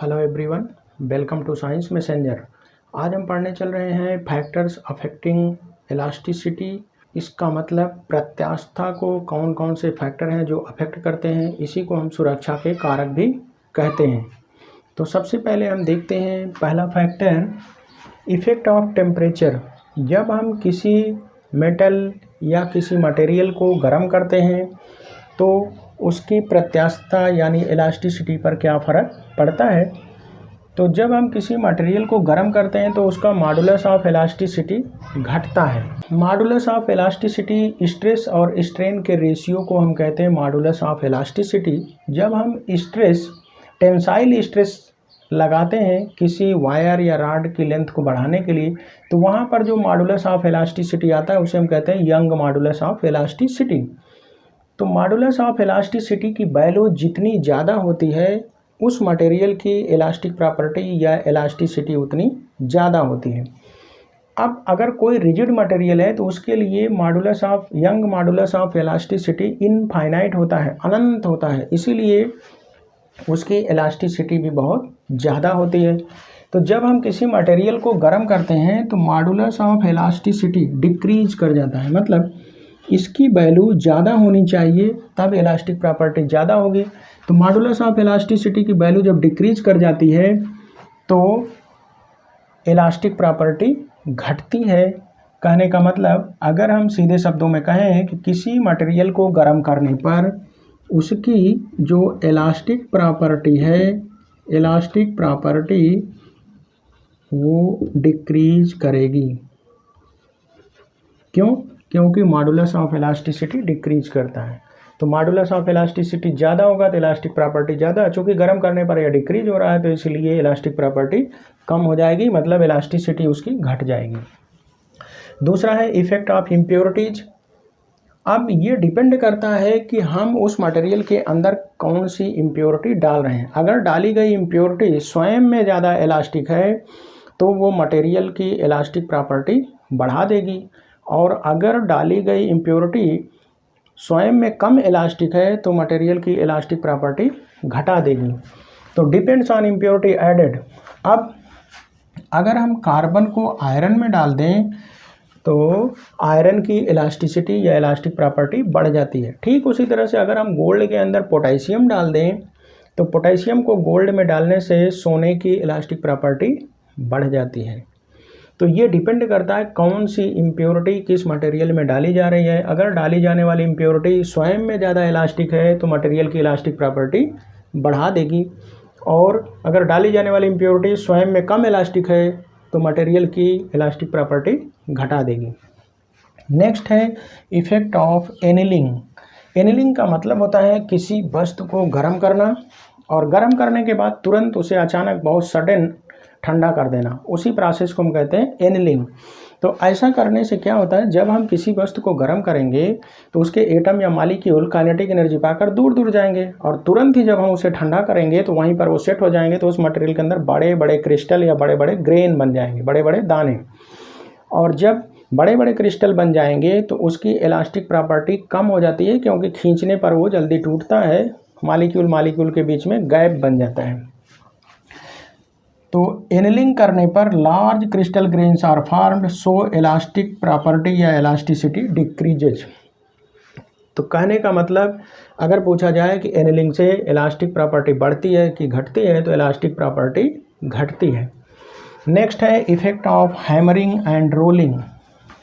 Hello everyone, welcome to Science Messenger. आज हम पढ़ने चल रहे हैं फैक्टर्स अफेक्टिंग इलास्टिसिटी। इसका मतलब प्रत्यास्थता को कौन कौन से फैक्टर हैं जो अफेक्ट करते हैं, इसी को हम सुरक्षा के कारक भी कहते हैं। तो सबसे पहले हम देखते हैं पहला फैक्टर इफ़ेक्ट ऑफ टेम्परेचर। जब हम किसी मेटल या किसी मटेरियल को गर्म करते हैं तो उसकी प्रत्यास्थता यानी इलास्टिसिटी पर क्या फ़र्क पड़ता है। तो जब हम किसी मटेरियल को गर्म करते हैं तो उसका मॉडुलस ऑफ इलास्टिसिटी घटता है। मॉडुलस ऑफ इलास्टिसिटी स्ट्रेस और स्ट्रेन के रेशियो को हम कहते हैं मॉडुलस ऑफ इलास्टिसिटी। जब हम स्ट्रेस टेंसाइल स्ट्रेस लगाते हैं किसी वायर या रॉड की लेंथ को बढ़ाने के लिए, तो वहाँ पर जो मॉडुलस ऑफ इलास्टिसिटी आता है उसे हम कहते हैं यंग मॉडुलस ऑफ इलास्टिसिटी। तो मॉडुलस ऑफ इलास्टिसिटी की वैल्यू जितनी ज़्यादा होती है उस मटेरियल की इलास्टिक प्रॉपर्टी या इलास्टिसिटी उतनी ज़्यादा होती है। अब अगर कोई रिजिड मटेरियल है तो उसके लिए modulus of young modulus of elasticity infinite होता है, अनंत होता है, इसीलिए उसकी इलास्टिसिटी भी बहुत ज़्यादा होती है। तो जब हम किसी मटेरियल को गर्म करते हैं तो मॉडुलस ऑफ इलास्टिसिटी डिक्रीज कर जाता है, मतलब इसकी वैल्यू ज़्यादा होनी चाहिए तब इलास्टिक प्रॉपर्टी ज़्यादा होगी। तो मॉडुलस ऑफ इलास्टिसिटी की वैल्यू जब डिक्रीज कर जाती है तो इलास्टिक प्रॉपर्टी घटती है। कहने का मतलब अगर हम सीधे शब्दों में कहें कि किसी मटेरियल को गर्म करने पर उसकी जो इलास्टिक प्रॉपर्टी है, इलास्टिक प्रॉपर्टी वो डिक्रीज करेगी। क्यों? क्योंकि मॉडुलस ऑफ इलास्टिसिटी डिक्रीज करता है। तो मॉडुलस ऑफ इलास्टिसिटी ज़्यादा होगा तो इलास्टिक प्रॉपर्टी ज़्यादा, चूँकि गर्म करने पर यह डिक्रीज हो रहा है तो इसलिए इलास्टिक प्रॉपर्टी कम हो जाएगी, मतलब इलास्टिसिटी उसकी घट जाएगी। दूसरा है इफ़ेक्ट ऑफ इम्प्योरिटीज। अब ये डिपेंड करता है कि हम उस मटेरियल के अंदर कौन सी इम्प्योरिटी डाल रहे हैं। अगर डाली गई इम्प्योरिटी स्वयं में ज़्यादा इलास्टिक है तो वो मटेरियल की इलास्टिक प्रॉपर्टी बढ़ा देगी, और अगर डाली गई इम्प्योरिटी स्वयं में कम इलास्टिक है तो मटेरियल की इलास्टिक प्रॉपर्टी घटा देगी। तो डिपेंड्स ऑन इम्प्योरिटी एडेड। अब अगर हम कार्बन को आयरन में डाल दें तो आयरन की इलास्टिसिटी या इलास्टिक प्रॉपर्टी बढ़ जाती है। ठीक उसी तरह से अगर हम गोल्ड के अंदर पोटेशियम डाल दें तो पोटेशियम को गोल्ड में डालने से सोने की इलास्टिक प्रॉपर्टी बढ़ जाती है। तो ये डिपेंड करता है कौन सी इम्प्योरिटी किस मटेरियल में डाली जा रही है। अगर डाली जाने वाली इम्प्योरिटी स्वयं में ज़्यादा इलास्टिक है तो मटेरियल की इलास्टिक प्रॉपर्टी बढ़ा देगी, और अगर डाली जाने वाली इम्प्योरिटी स्वयं में कम इलास्टिक है तो मटेरियल की इलास्टिक प्रॉपर्टी घटा देगी। नेक्स्ट है इफ़ेक्ट ऑफ एनिलिंग। एनिलिंग का मतलब होता है किसी वस्तु को गर्म करना और गर्म करने के बाद तुरंत उसे अचानक बहुत सडन ठंडा कर देना, उसी प्रोसेस को हम कहते हैं एनिलिंग। तो ऐसा करने से क्या होता है, जब हम किसी वस्तु को गर्म करेंगे तो उसके एटम या मॉलिक्यूल काइनेटिक एनर्जी पाकर दूर दूर जाएंगे, और तुरंत ही जब हम उसे ठंडा करेंगे तो वहीं पर वो सेट हो जाएंगे। तो उस मटेरियल के अंदर बड़े बड़े क्रिस्टल या बड़े बड़े ग्रेन बन जाएंगे, बड़े बड़े दाने। और जब बड़े बड़े क्रिस्टल बन जाएंगे तो उसकी इलास्टिक प्रॉपर्टी कम हो जाती है, क्योंकि खींचने पर वो जल्दी टूटता है, मॉलिक्यूल के बीच में गैप बन जाता है। तो एनिलिंग करने पर large crystal grains are formed, so elastic property या इलास्टिसिटी डिक्रीजेज। तो कहने का मतलब अगर पूछा जाए कि एनिलिंग से इलास्टिक प्रॉपर्टी बढ़ती है कि घटती है, तो इलास्टिक प्रॉपर्टी घटती है। नेक्स्ट है effect of hammering and rolling.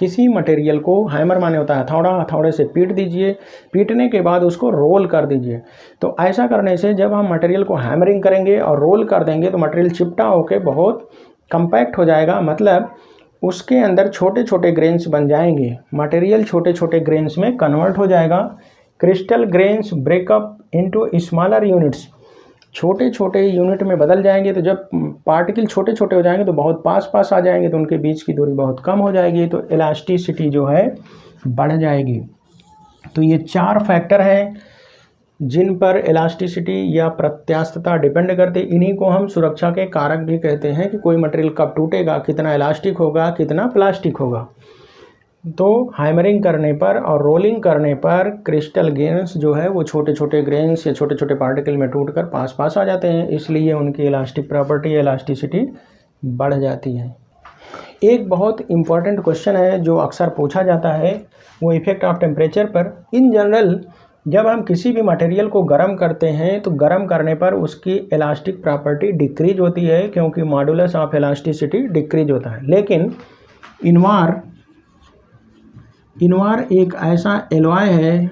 किसी मटेरियल को, हैमर माने होता है हथौड़ा, हथौड़े से पीट दीजिए, पीटने के बाद उसको रोल कर दीजिए। तो ऐसा करने से जब हम मटेरियल को हैमरिंग करेंगे और रोल कर देंगे तो मटेरियल चिपटा होकर बहुत कंपैक्ट हो जाएगा, मतलब उसके अंदर छोटे छोटे ग्रेन्स बन जाएंगे, मटेरियल छोटे छोटे ग्रेन्स में कन्वर्ट हो जाएगा। Crystal grains breakup into smaller units, छोटे छोटे यूनिट में बदल जाएंगे। तो जब पार्टिकल छोटे छोटे हो जाएंगे तो बहुत पास पास आ जाएंगे, तो उनके बीच की दूरी बहुत कम हो जाएगी, तो इलास्टिसिटी जो है बढ़ जाएगी। तो ये 4 फैक्टर हैं जिन पर इलास्टिसिटी या प्रत्यास्थता डिपेंड करती। इन्हीं को हम सुरक्षा के कारक भी कहते हैं कि कोई मटेरियल कब टूटेगा, कितना इलास्टिक होगा, कितना प्लास्टिक होगा। तो हैमरिंग करने पर और रोलिंग करने पर क्रिस्टल ग्रेन्स जो है वो छोटे छोटे ग्रेन्स या छोटे छोटे पार्टिकल में टूटकर पास पास आ जाते हैं, इसलिए उनकी इलास्टिक प्रॉपर्टी इलास्टिसिटी बढ़ जाती है। एक बहुत इम्पॉर्टेंट क्वेश्चन है जो अक्सर पूछा जाता है, वो इफेक्ट ऑफ टेम्परेचर पर। इन जनरल जब हम किसी भी मटेरियल को गर्म करते हैं तो गर्म करने पर उसकी इलास्टिक प्रॉपर्टी डिक्रीज होती है, क्योंकि मॉडुलस ऑफ इलास्टिसिटी डिक्रीज होता है। लेकिन इनवार एक ऐसा एलॉय है,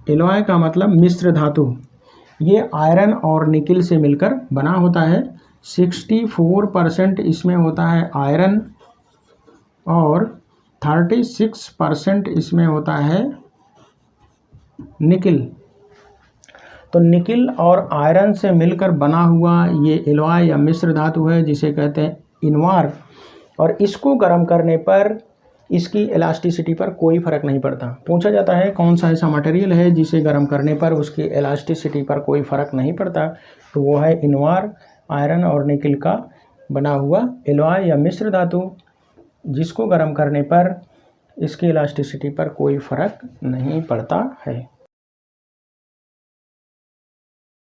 एलॉय का मतलब मिश्र धातु, ये आयरन और निकिल से मिलकर बना होता है। 64% इसमें होता है आयरन और 36% इसमें होता है निकिल। तो निकिल और आयरन से मिलकर बना हुआ ये एलॉय या मिश्र धातु है जिसे कहते हैं इनवार, और इसको गर्म करने पर इसकी इलास्टिसिटी पर कोई फ़र्क नहीं पड़ता। पूछा जाता है कौन सा ऐसा मटेरियल है जिसे गर्म करने पर उसकी इलास्टिसिटी पर कोई फ़र्क नहीं पड़ता, तो वो है इनवार, आयरन और निकिल का बना हुआ एलॉय या मिश्र धातु, जिसको गर्म करने पर इसकी इलास्टिसिटी पर कोई फ़र्क नहीं पड़ता है।